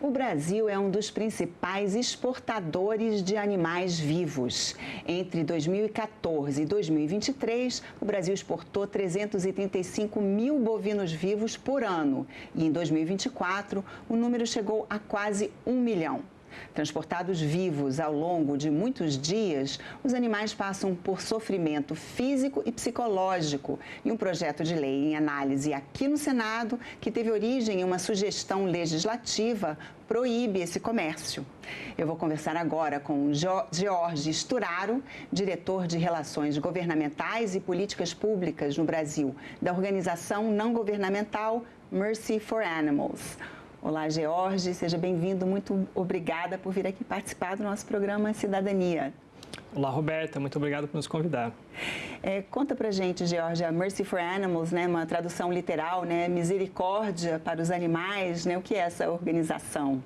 O Brasil é um dos principais exportadores de animais vivos. Entre 2014 e 2023, o Brasil exportou 335 mil bovinos vivos por ano. E em 2024, o número chegou a quase 1 milhão. Transportados vivos ao longo de muitos dias, os animais passam por sofrimento físico e psicológico. E um projeto de lei em análise aqui no Senado, que teve origem em uma sugestão legislativa, proíbe esse comércio. Eu vou conversar agora com George Sturaro, diretor de Relações Governamentais e Políticas Públicas no Brasil, da organização não governamental Mercy for Animals. Olá, George, seja bem-vindo. Muito obrigada por vir aqui participar do nosso programa Cidadania. Olá, Roberta. Muito obrigado por nos convidar. Conta pra gente, George, a Mercy for Animals, né, uma tradução literal, né, misericórdia para os animais, né, o que é essa organização?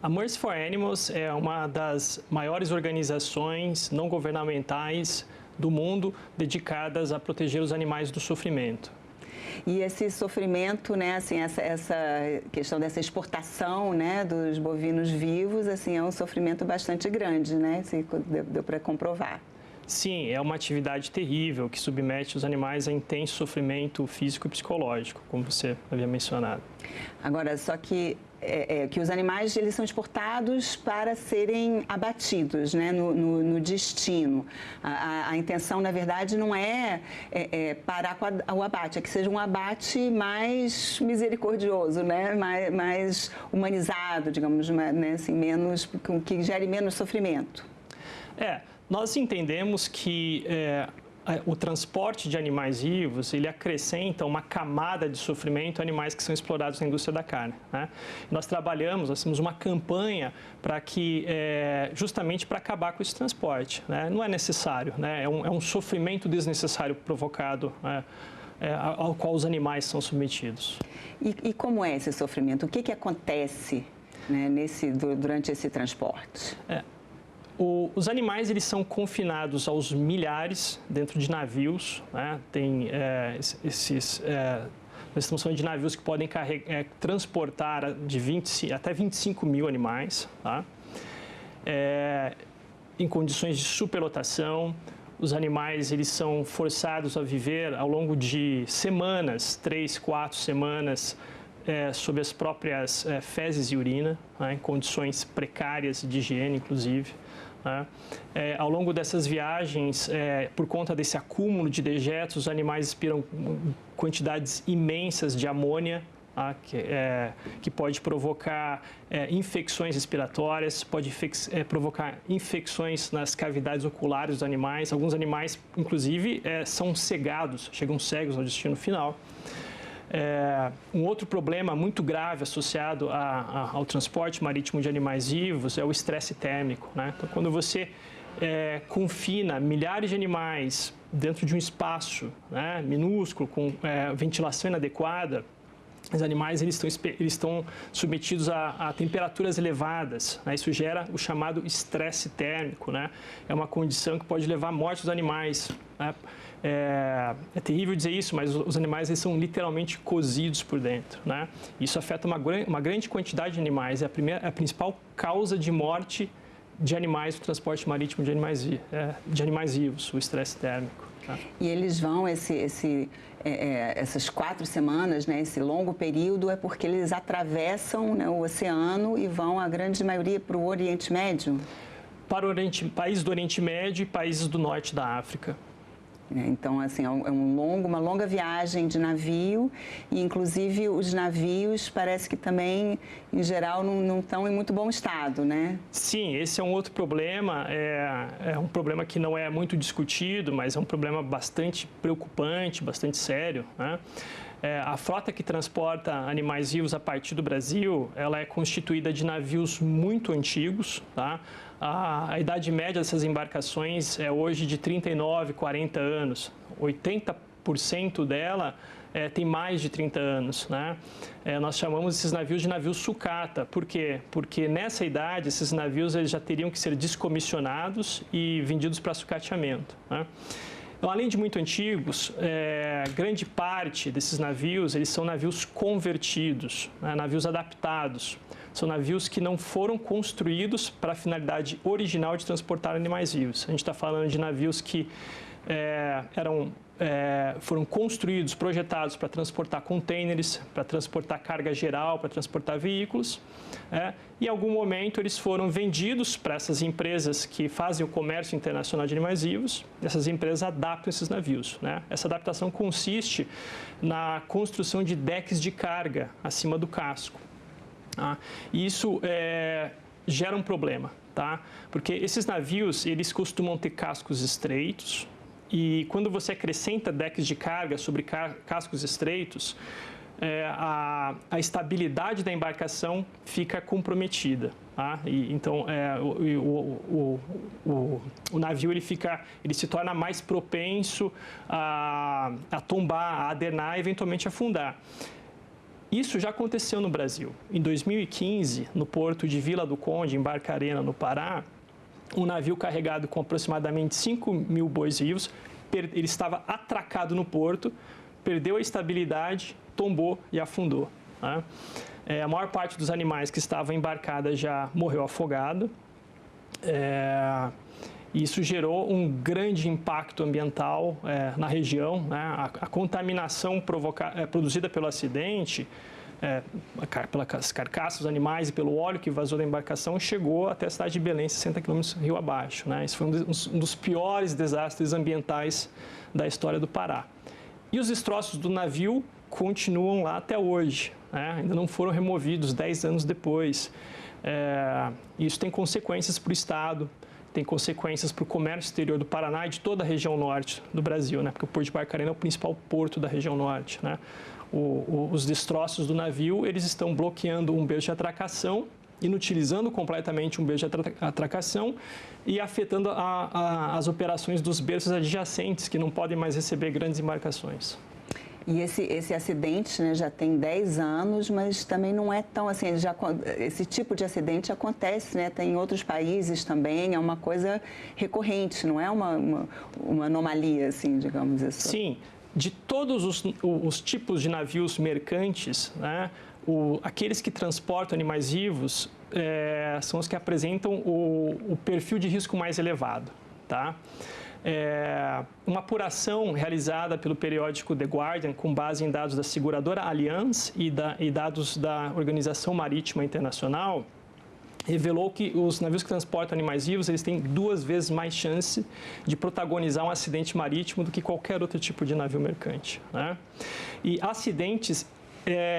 A Mercy for Animals é uma das maiores organizações não governamentais do mundo dedicadas a proteger os animais do sofrimento. E esse sofrimento, né, assim, essa questão dessa exportação, né, dos bovinos vivos, assim, é um sofrimento bastante grande, né? Deu para comprovar. Sim, é uma atividade terrível que submete os animais a intenso sofrimento físico e psicológico, como você havia mencionado. Agora, só que os animais eles são exportados para serem abatidos, né, no destino. A intenção, na verdade, não é parar com o abate, é que seja um abate mais misericordioso, né, mais humanizado, digamos, né, assim, que gere menos sofrimento. Nós entendemos que o transporte de animais vivos, ele acrescenta uma camada de sofrimento a animais que são explorados na indústria da carne, né? Nós temos uma campanha para que, justamente para acabar com esse transporte, né? Não é necessário, né? É um sofrimento desnecessário provocado, ao qual os animais são submetidos. E como é esse sofrimento? O que acontece, né, durante esse transporte? Os animais eles são confinados aos milhares dentro de navios, né? Nós estamos falando de navios que podem transportar até 25 mil animais, tá? Em condições de superlotação. Os animais eles são forçados a viver ao longo de semanas, 3, 4 semanas, sob as próprias fezes e urina, né? Em condições precárias de higiene, inclusive. Ao longo dessas viagens, por conta desse acúmulo de dejetos, os animais expiram quantidades imensas de amônia, que pode provocar infecções respiratórias, pode provocar infecções nas cavidades oculares dos animais. Alguns animais, inclusive, são cegados, chegam cegos ao destino final. Um outro problema muito grave associado ao transporte marítimo de animais vivos é o estresse térmico, né? Então, quando você confina milhares de animais dentro de um espaço, né, minúsculo, com ventilação inadequada, os animais eles estão submetidos a temperaturas elevadas, né? Isso gera o chamado estresse térmico, né? É uma condição que pode levar à morte dos animais, né? É terrível dizer isso, mas os animais eles são literalmente cozidos por dentro, né? Isso afeta uma grande quantidade de animais. É a principal causa de morte de animais no transporte marítimo de animais vivos, o estresse térmico. Tá? E eles vão, essas 4 semanas, né, esse longo período, é porque eles atravessam, né, o oceano e vão, a grande maioria, para o Oriente Médio? Para países do Oriente Médio e países do norte da África. Então, assim, uma longa viagem de navio e, inclusive, os navios parece que também, em geral, não estão em muito bom estado, né? Sim, esse é um outro problema, é um problema que não é muito discutido, mas é um problema bastante preocupante, bastante sério, né? A frota que transporta animais vivos a partir do Brasil, ela é constituída de navios muito antigos, tá? A idade média dessas embarcações é hoje de 39, 40 anos. 80% dela tem mais de 30 anos, né? Nós chamamos esses navios de navios sucata. Por quê? Porque nessa idade, esses navios eles já teriam que ser descomissionados e vendidos para sucateamento, né? Então, além de muito antigos, grande parte desses navios, eles são navios convertidos, né, navios adaptados. São navios que não foram construídos para a finalidade original de transportar animais vivos. A gente está falando de navios que foram construídos, projetados para transportar contêineres, para transportar carga geral, para transportar veículos. E em algum momento eles foram vendidos para essas empresas que fazem o comércio internacional de animais vivos. Essas empresas adaptam esses navios, né? Essa adaptação consiste na construção de decks de carga acima do casco. Tá? E isso gera um problema, tá? Porque esses navios eles costumam ter cascos estreitos. E quando você acrescenta decks de carga sobre cascos estreitos, a estabilidade da embarcação fica comprometida. Tá? Então, o navio ele se torna mais propenso a tombar, a adenar e eventualmente afundar. Isso já aconteceu no Brasil. Em 2015, no porto de Vila do Conde, em Barcarena, no Pará, um navio carregado com aproximadamente 5.000 bois vivos, ele estava atracado no porto, perdeu a estabilidade, tombou e afundou. Né? A maior parte dos animais que estavam embarcados já morreu afogado. Isso gerou um grande impacto ambiental na região. Né? A contaminação produzida pelo acidente, pelas carcaças dos animais e pelo óleo que vazou da embarcação, chegou até a cidade de Belém, 60 quilômetros rio abaixo. Né? Isso foi um dos piores desastres ambientais da história do Pará. E os destroços do navio continuam lá até hoje, né? Ainda não foram removidos 10 anos depois. Isso tem consequências para o Estado, tem consequências para o comércio exterior do Paraná e de toda a região norte do Brasil, né? Porque o Porto de Barcarena é o principal porto da região norte. Né? Os destroços do navio, eles estão bloqueando um berço de atracação, inutilizando completamente um berço de atracação e afetando as operações dos berços adjacentes, que não podem mais receber grandes embarcações. E esse acidente, né, já tem 10 anos, mas também não é tão assim, esse tipo de acidente acontece, né, tem em outros países também, é uma coisa recorrente, não é uma anomalia, assim, digamos assim. Sim, de todos os tipos de navios mercantes, né, aqueles que transportam animais vivos são os que apresentam o perfil de risco mais elevado, tá? Uma apuração realizada pelo periódico The Guardian, com base em dados da seguradora Allianz e dados da Organização Marítima Internacional, revelou que os navios que transportam animais vivos eles têm 2 vezes mais chance de protagonizar um acidente marítimo do que qualquer outro tipo de navio mercante. Né? E acidentes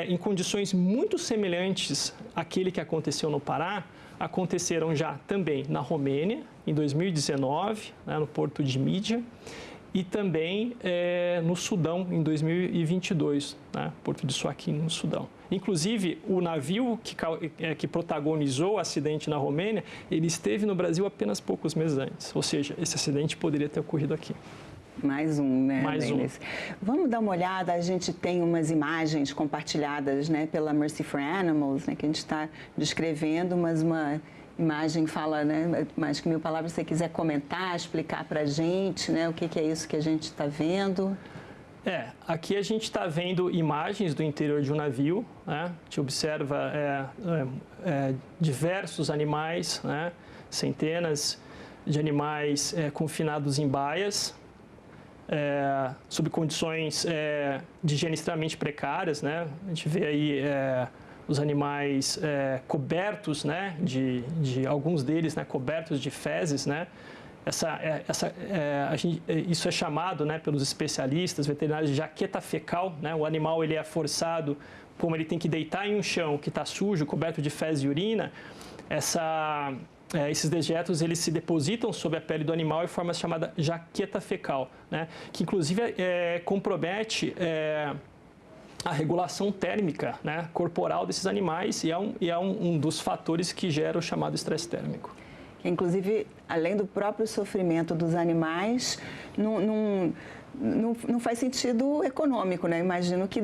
em condições muito semelhantes àquele que aconteceu no Pará, aconteceram já também na Romênia, em 2019, né, no porto de Mídia, e também no Sudão, em 2022, né, porto de Suaquim, no Sudão. Inclusive, o navio que protagonizou o acidente na Romênia, ele esteve no Brasil apenas poucos meses antes, ou seja, esse acidente poderia ter ocorrido aqui. Mais um, né? Mais um. Vamos dar uma olhada, a gente tem umas imagens compartilhadas, né, pela Mercy for Animals, né, que a gente está descrevendo, mas uma imagem fala, né, mais que 1000 palavras. Se você quiser comentar, explicar para a gente, né, o que é isso que a gente está vendo. Aqui a gente está vendo imagens do interior de um navio, né? A gente observa diversos animais, né? Centenas de animais confinados em baias, sob condições de higiene extremamente precárias, né? A gente vê aí os animais cobertos, né? De alguns deles, né? Cobertos de fezes, né? Isso é chamado, né, pelos especialistas veterinários de jaqueta fecal, né? O animal ele é forçado, como ele tem que deitar em um chão que está sujo, coberto de fezes e urina, esses dejetos eles se depositam sobre a pele do animal e forma a chamada jaqueta fecal, né? Que inclusive compromete a regulação térmica, né, corporal desses animais e é um dos fatores que gera o chamado estresse térmico. Inclusive, além do próprio sofrimento dos animais, não faz sentido econômico, né? Imagino que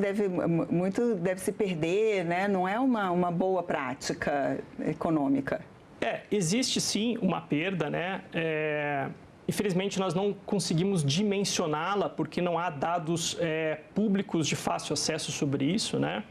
muito deve se perder, né? Não é uma boa prática econômica. Existe sim uma perda, né? Infelizmente, nós não conseguimos dimensioná-la porque não há dados públicos de fácil acesso sobre isso, né?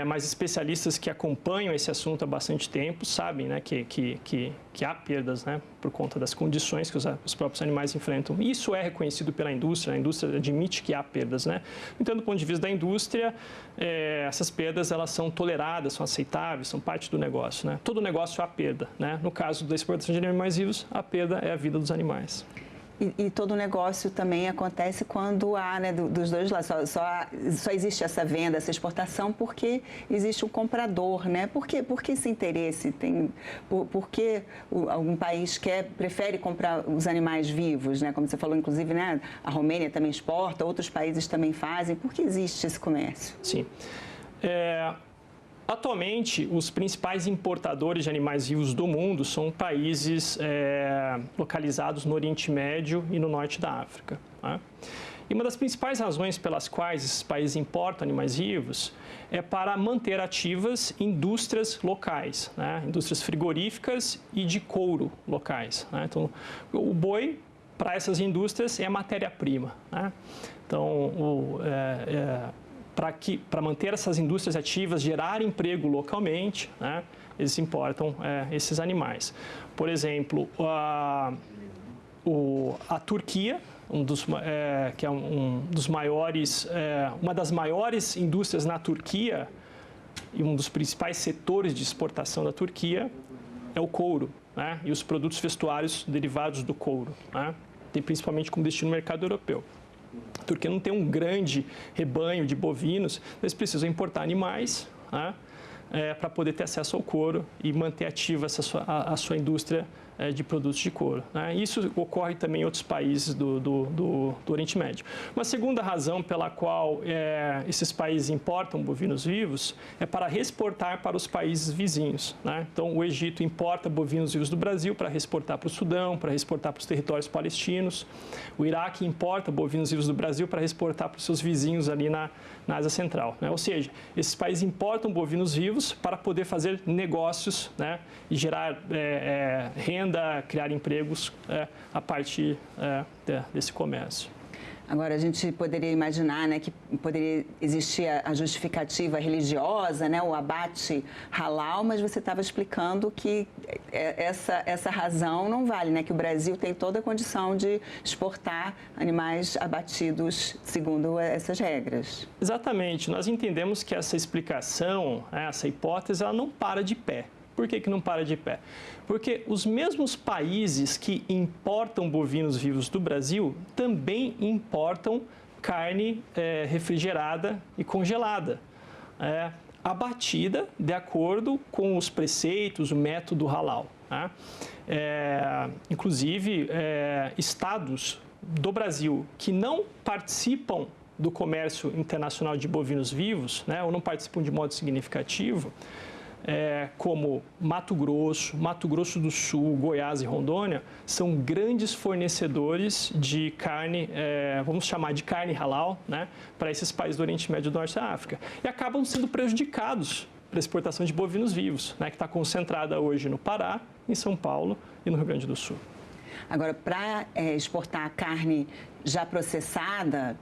Mas especialistas que acompanham esse assunto há bastante tempo sabem, né, que há perdas, né, por conta das condições que os próprios animais enfrentam. Isso é reconhecido pela indústria, a indústria admite que há perdas, né? Então, do ponto de vista da indústria, essas perdas elas são toleradas, são aceitáveis, são parte do negócio, né? Todo negócio há perda, né? No caso da exportação de animais vivos, a perda é a vida dos animais. E todo negócio também acontece quando há, né, dos dois lados. Só existe essa venda, essa exportação, porque existe um comprador, né? Por que esse interesse? Por que algum país prefere comprar os animais vivos, né? Como você falou, inclusive, né, a Romênia também exporta, outros países também fazem. Por que existe esse comércio? Sim. Atualmente, os principais importadores de animais vivos do mundo são países localizados no Oriente Médio e no Norte da África, né? E uma das principais razões pelas quais esses países importam animais vivos é para manter ativas indústrias locais, né? Indústrias frigoríficas e de couro locais, né? Então, o boi, para essas indústrias, é a matéria-prima, né? Então, para manter essas indústrias ativas, gerar emprego localmente, né, eles importam esses animais. Por exemplo, a Turquia, que é uma das maiores indústrias na Turquia e um dos principais setores de exportação da Turquia é o couro, né, e os produtos vestuários derivados do couro, né, tem principalmente como destino no mercado europeu. A Turquia não tem um grande rebanho de bovinos, eles precisam importar animais, né, para poder ter acesso ao couro e manter ativa a sua indústria de produtos de couro, né? Isso ocorre também em outros países do Oriente Médio. Uma segunda razão pela qual esses países importam bovinos vivos é para reexportar para os países vizinhos, né? Então, o Egito importa bovinos vivos do Brasil para reexportar para o Sudão, para reexportar para os territórios palestinos. O Iraque importa bovinos vivos do Brasil para reexportar para os seus vizinhos ali na Ásia Central, né? Ou seja, esses países importam bovinos vivos para poder fazer negócios, né, e gerar renda, criar empregos a partir desse comércio. Agora, a gente poderia imaginar, né, que poderia existir a justificativa religiosa, né, o abate halal, mas você estava explicando que essa razão não vale, né, que o Brasil tem toda a condição de exportar animais abatidos segundo essas regras. Exatamente. Nós entendemos que essa explicação, essa hipótese, ela não para de pé. Por que não para de pé? Porque os mesmos países que importam bovinos vivos do Brasil também importam carne refrigerada e congelada, abatida de acordo com os preceitos, o método halal, né? Inclusive, estados do Brasil que não participam do comércio internacional de bovinos vivos, né, ou não participam de modo significativo, como Mato Grosso do Sul, Goiás e Rondônia, são grandes fornecedores de carne, vamos chamar de carne halal, né, para esses países do Oriente Médio e do Norte da África. E acabam sendo prejudicados pela exportação de bovinos vivos, né, que está concentrada hoje no Pará, em São Paulo e no Rio Grande do Sul. Agora, para exportar carne já processada,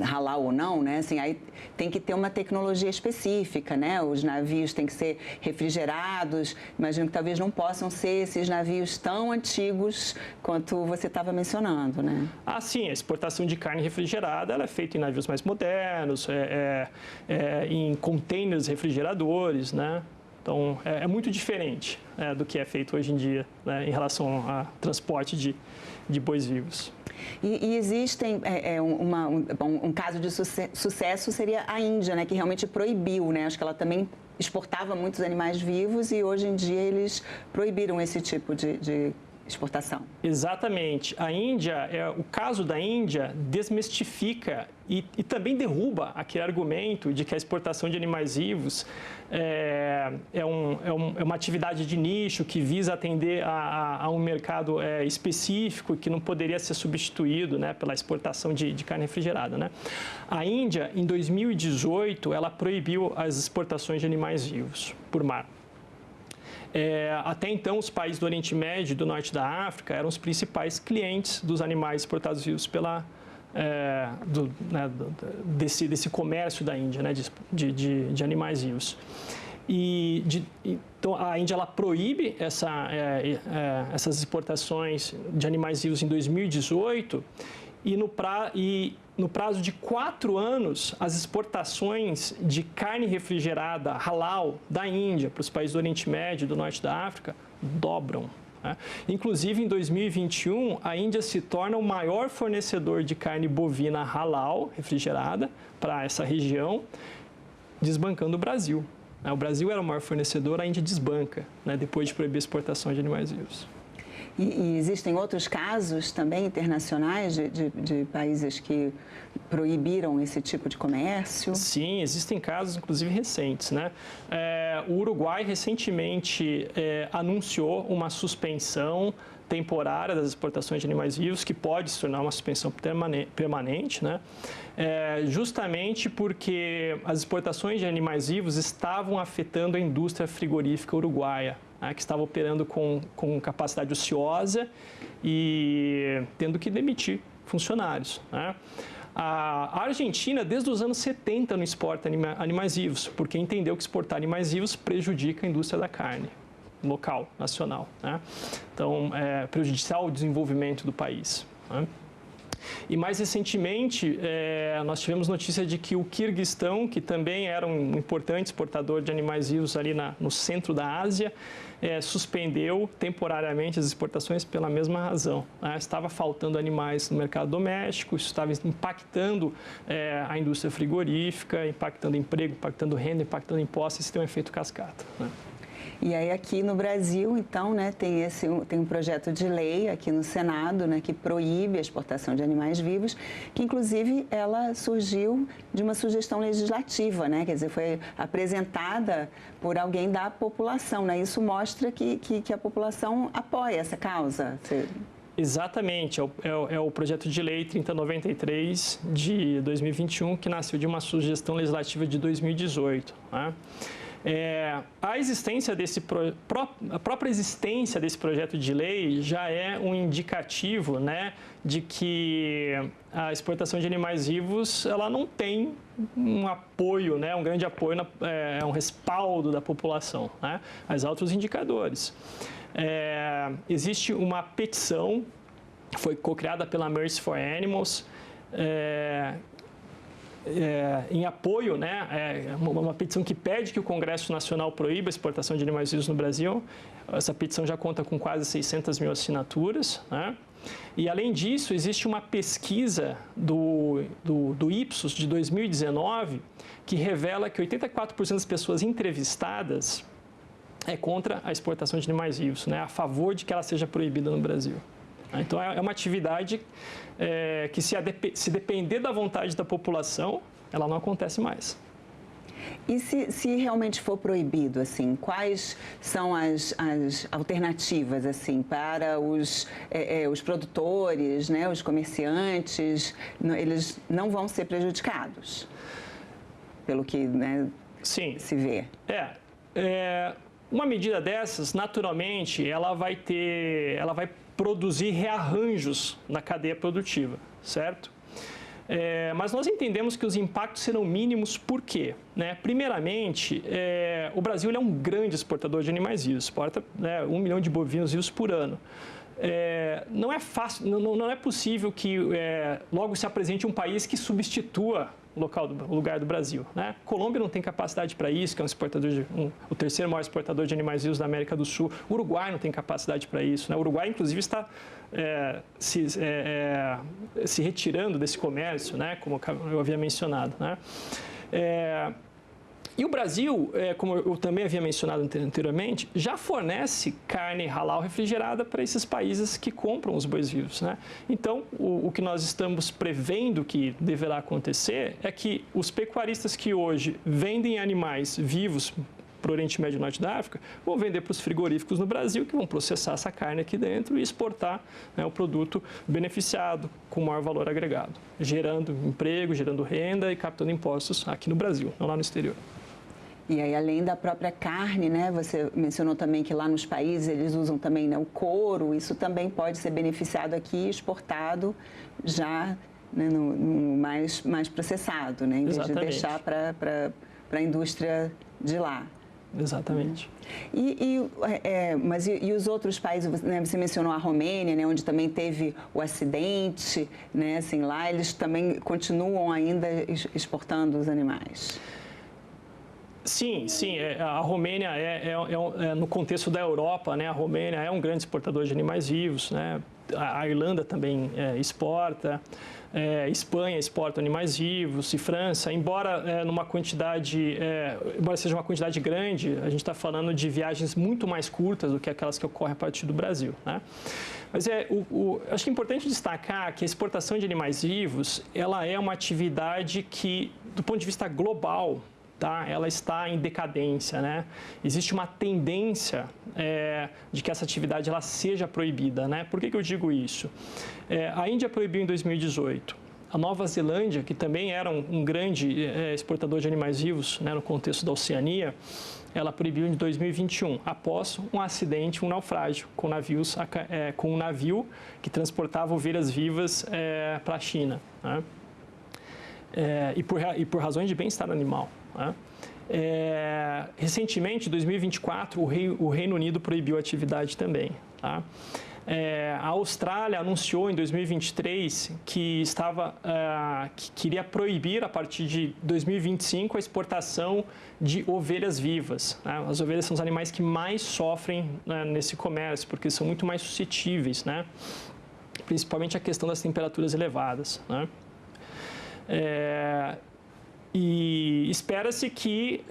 halal ou não, né? Assim, aí tem que ter uma tecnologia específica, né? Os navios têm que ser refrigerados. Imagino que talvez não possam ser esses navios tão antigos quanto você estava mencionando, né? Ah, sim. A exportação de carne refrigerada ela é feita em navios mais modernos, em containers refrigeradores, né? Então, é muito diferente do que é feito hoje em dia, né, em relação ao transporte de bois vivos. E existem, um caso de sucesso seria a Índia, né, que realmente proibiu, né? Acho que ela também exportava muitos animais vivos e hoje em dia eles proibiram esse tipo de exportação. Exatamente. O caso da Índia desmistifica e também derruba aquele argumento de que a exportação de animais vivos é uma atividade de nicho que visa atender a um mercado específico que não poderia ser substituído, né, pela exportação de carne refrigerada, né? A Índia, em 2018, ela proibiu as exportações de animais vivos por mar. Até então, os países do Oriente Médio e do Norte da África eram os principais clientes dos animais exportados vivos desse comércio da Índia, né, de animais vivos. Então, a Índia ela proíbe essas exportações de animais vivos em 2018 e no prazo de 4 anos, as exportações de carne refrigerada halal da Índia para os países do Oriente Médio e do Norte da África dobram. Inclusive, em 2021, a Índia se torna o maior fornecedor de carne bovina halal refrigerada para essa região, desbancando o Brasil. O Brasil era o maior fornecedor, a Índia desbanca, depois de proibir a exportação de animais vivos. E existem outros casos também internacionais de países que proibiram esse tipo de comércio? Sim, existem casos, inclusive, recentes, né? O Uruguai recentemente anunciou uma suspensão temporária das exportações de animais vivos, que pode se tornar uma suspensão permanente, né? Justamente porque as exportações de animais vivos estavam afetando a indústria frigorífica uruguaia, que estava operando com capacidade ociosa e tendo que demitir funcionários, né? A Argentina, desde os anos 70, não exporta animais vivos, porque entendeu que exportar animais vivos prejudica a indústria da carne local, nacional, né? Então, é prejudicial ao desenvolvimento do país, né? E mais recentemente, nós tivemos notícia de que o Quirguistão, que também era um importante exportador de animais vivos ali no centro da Ásia, suspendeu temporariamente as exportações pela mesma razão, né? Estava faltando animais no mercado doméstico, isso estava impactando a indústria frigorífica, impactando emprego, impactando renda, impactando impostos, isso tem um efeito cascata, né? E aí aqui no Brasil, então, né, tem um projeto de lei aqui no Senado, né, que proíbe a exportação de animais vivos, que inclusive ela surgiu de uma sugestão legislativa, né, quer dizer, foi apresentada por alguém da população, né? Isso mostra que a população apoia essa causa. Exatamente, é o projeto de lei 3093 de 2021, que nasceu de uma sugestão legislativa de 2018, né? A própria existência desse projeto de lei já é um indicativo, né, de que a exportação de animais vivos ela não tem um apoio, né, um grande apoio, um respaldo da população, né? Mas há outros indicadores. Existe uma petição que foi co-criada pela Mercy for Animals, em apoio, né, uma petição que pede que o Congresso Nacional proíba a exportação de animais vivos no Brasil. Essa petição já conta com quase 600 mil assinaturas, né? E, além disso, existe uma pesquisa do Ipsos de 2019 que revela que 84% das pessoas entrevistadas é contra a exportação de animais vivos, né, a favor de que ela seja proibida no Brasil. Então, é uma atividade que, se depender da vontade da população, ela não acontece mais. E se realmente for proibido, assim, quais são as alternativas, assim, para os produtores, né, os comerciantes? Eles não vão ser prejudicados, pelo que, né, sim, se vê. Uma medida dessas, naturalmente, ela vai produzir rearranjos na cadeia produtiva, certo? Mas nós entendemos que os impactos serão mínimos, por quê? Primeiramente, o Brasil é um grande exportador de animais vivos, exporta 1 milhão de bovinos vivos por ano. Não é fácil, não é possível que logo se apresente um país que substitua o lugar do Brasil, né? Colômbia não tem capacidade para isso, que é um exportador o terceiro maior exportador de animais vivos da América do Sul. O Uruguai não tem capacidade para isso, né? O Uruguai, inclusive, está se retirando desse comércio, né? Como eu havia mencionado, né? E o Brasil, como eu também havia mencionado anteriormente, já fornece carne halal refrigerada para esses países que compram os bois vivos, né? Então, o que nós estamos prevendo que deverá acontecer é que os pecuaristas que hoje vendem animais vivos para o Oriente Médio e Norte da África vão vender para os frigoríficos no Brasil, que vão processar essa carne aqui dentro e exportar, né, o produto beneficiado com maior valor agregado, gerando emprego, gerando renda e captando impostos aqui no Brasil, não lá no exterior. E aí, além da própria carne, né, você mencionou também que lá nos países eles usam também, né, o couro, isso também pode ser beneficiado aqui e exportado já, né, no mais processado, né, em vez de deixar para a indústria de lá. Exatamente. Mas os outros países, né, você mencionou a Romênia, né, onde também teve o acidente, né, assim, lá eles também continuam ainda exportando os animais? Sim, a Romênia no contexto da Europa, né, a Romênia é um grande exportador de animais vivos, né, a Irlanda também exporta, Espanha exporta animais vivos e França, embora seja uma quantidade grande, a gente está falando de viagens muito mais curtas do que aquelas que ocorrem a partir do Brasil, né? Mas acho que é importante destacar que a exportação de animais vivos, ela é uma atividade que, do ponto de vista global, tá? Ela está em decadência, né? Existe uma tendência de que essa atividade ela seja proibida, né? Por que eu digo isso? A Índia proibiu em 2018. A Nova Zelândia, que também era um grande exportador de animais vivos, né, no contexto da Oceania, ela proibiu em 2021, após um acidente, um naufrágio com um navio que transportava ovelhas vivas para a China, né? E por razões de bem-estar animal. Recentemente, em 2024, o Reino Unido proibiu a atividade também. Tá? A Austrália anunciou em 2023 que queria proibir, a partir de 2025, a exportação de ovelhas vivas. Né? As ovelhas são os animais que mais sofrem, né, nesse comércio, porque são muito mais suscetíveis, né? Principalmente a questão das temperaturas elevadas, né? E espera-se que,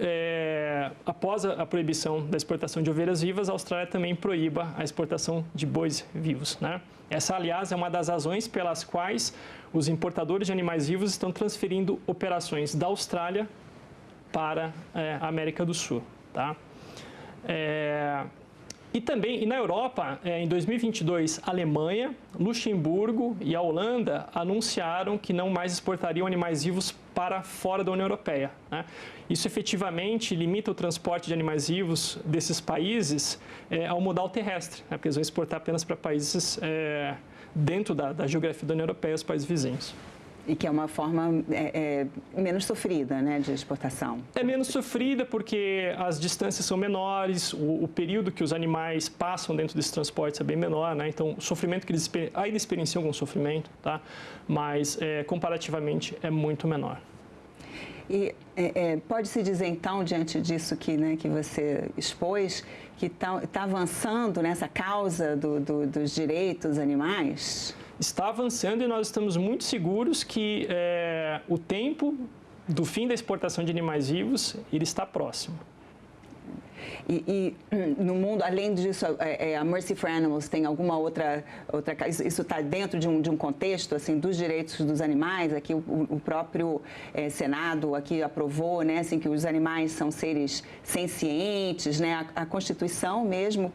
após a proibição da exportação de ovelhas vivas, a Austrália também proíba a exportação de bois vivos, né? Essa, aliás, é uma das razões pelas quais os importadores de animais vivos estão transferindo operações da Austrália para a América do Sul, tá? E na Europa, em 2022, a Alemanha, Luxemburgo e a Holanda anunciaram que não mais exportariam animais vivos para fora da União Europeia, né? Isso efetivamente limita o transporte de animais vivos desses países ao modal terrestre, né? Porque eles vão exportar apenas para países dentro da geografia da União Europeia, os países vizinhos. E que é uma forma menos sofrida, né, de exportação. É menos sofrida porque as distâncias são menores, o período que os animais passam dentro desses transportes é bem menor, né? Então, o sofrimento que eles ainda experienciam algum sofrimento, tá? Mas, comparativamente, é muito menor. E pode-se dizer, então, diante disso que você expôs, que está avançando nessa causa dos direitos animais? Está avançando e nós estamos muito seguros que o tempo do fim da exportação de animais vivos ele está próximo. E no mundo, além disso, a Mercy for Animals tem alguma outra isso está dentro de um contexto assim dos direitos dos animais? Aqui o próprio Senado aqui aprovou, né, assim, que os animais são seres sencientes, né? A Constituição mesmo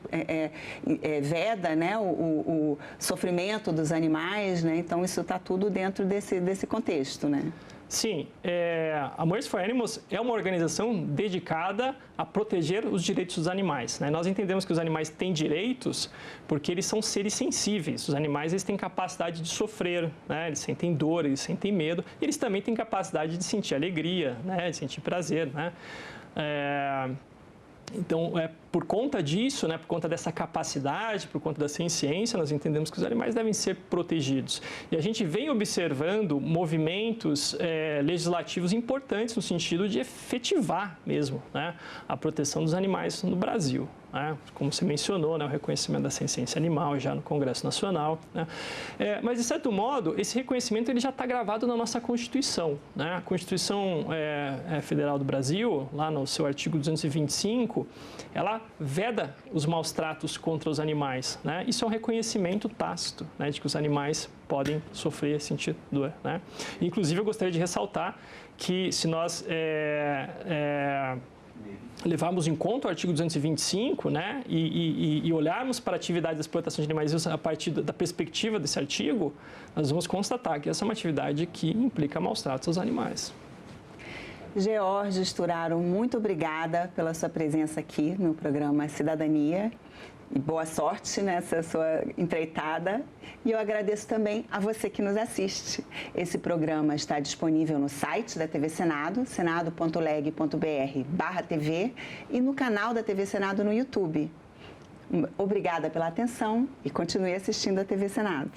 veda, né, o sofrimento dos animais, né? Então isso está tudo dentro desse contexto, né? Sim, a Mercy for Animals é uma organização dedicada a proteger os direitos dos animais, né? Nós entendemos que os animais têm direitos porque eles são seres sensíveis. Os animais eles têm capacidade de sofrer, né? Eles sentem dor, eles sentem medo. E eles também têm capacidade de sentir alegria, né? De sentir prazer, né? Então, por conta disso, né, por conta dessa capacidade, por conta da ciência, nós entendemos que os animais devem ser protegidos. E a gente vem observando movimentos legislativos importantes no sentido de efetivar mesmo, né, a proteção dos animais no Brasil. Né? Como você mencionou, né, o reconhecimento da ciência animal já no Congresso Nacional. Né? Mas, de certo modo, esse reconhecimento ele já está gravado na nossa Constituição. Né? A Constituição Federal do Brasil, lá no seu artigo 225, ela veda os maus tratos contra os animais. Né? Isso é um reconhecimento tácito, né, de que os animais podem sofrer, sentir dor. Né? Inclusive, eu gostaria de ressaltar que se nós levarmos em conta o artigo 225, né, e olharmos para a atividade da exploração de animais vivos a partir da perspectiva desse artigo, nós vamos constatar que essa é uma atividade que implica maus tratos aos animais. George Sturaro, muito obrigada pela sua presença aqui no programa Cidadania. E boa sorte nessa sua empreitada. E eu agradeço também a você que nos assiste. Esse programa está disponível no site da TV Senado, senado.leg.br/TV, e no canal da TV Senado no YouTube. Obrigada pela atenção e continue assistindo a TV Senado.